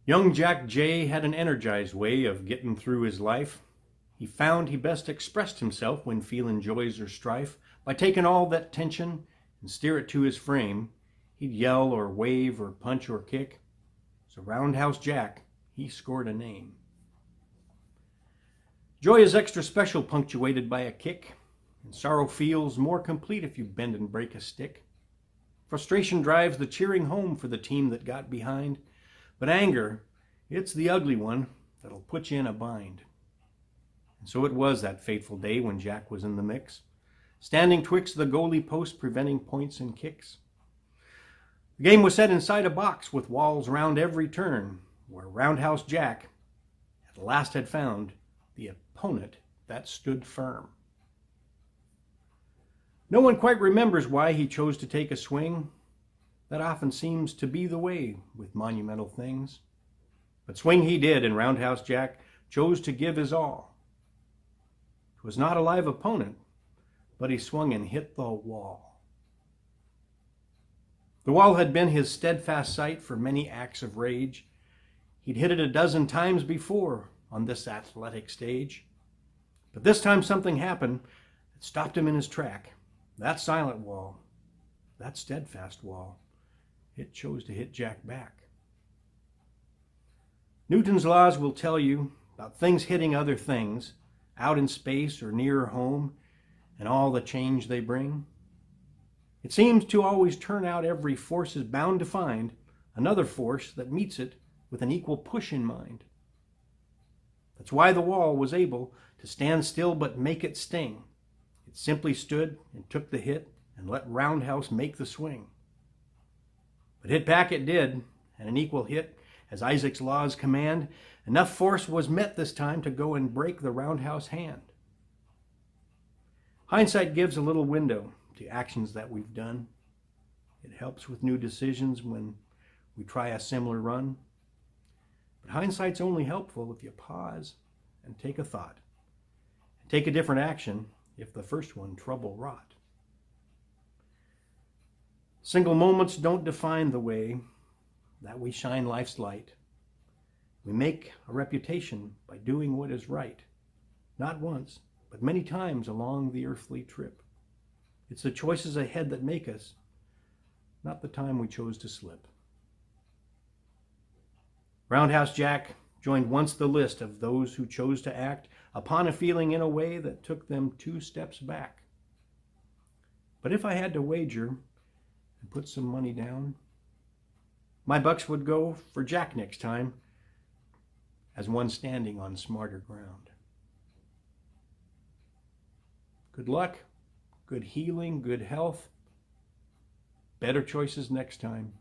Young Jack Jay had an energized way of getting through his life. He found he best expressed himself when feeling joys or strife by taking all that tension and steer it to his frame. He'd yell or wave or punch or kick. So Roundhouse Jack, he scored a name. Joy is extra special, punctuated by a kick, and sorrow feels more complete if you bend and break a stick. Frustration drives the cheering home for the team that got behind, but anger, it's the ugly one that'll put you in a bind. And so it was that fateful day when Jack was in the mix, standing twixt the goalie post preventing points and kicks. The game was set inside a box with walls round every turn, where Roundhouse Jack at last had found the opponent that stood firm. No one quite remembers why he chose to take a swing. That often seems to be the way with monumental things. But swing he did, and Roundhouse Jack chose to give his all. 'Twas not a live opponent, but he swung and hit the wall. The wall had been his steadfast sight for many acts of rage. He'd hit it a dozen times before on this athletic stage. But this time something happened that stopped him in his track. That silent wall, that steadfast wall, it chose to hit Jack back. Newton's laws will tell you about things hitting other things, out in space or nearer home, and all the change they bring. It seems to always turn out every force is bound to find another force that meets it with an equal push in mind. That's why the wall was able to stand still but make it sting. It simply stood and took the hit and let Roundhouse make the swing. But hit back it did, and an equal hit, as Isaac's laws command. Enough force was met this time to go and break the Roundhouse hand. Hindsight gives a little window to actions that we've done. It helps with new decisions when we try a similar run. But hindsight's only helpful if you pause and take a thought, and take a different action if the first one trouble wrought. Single moments don't define the way that we shine life's light. We make a reputation by doing what is right, not once, but many times along the earthly trip. It's the choices ahead that make us, not the time we chose to slip. Roundhouse Jack joined once the list of those who chose to act upon a feeling in a way that took them 2 steps back. But if I had to wager and put some money down, my bucks would go for Jack next time, as one standing on smarter ground. Good luck, good healing, good health, better choices next time.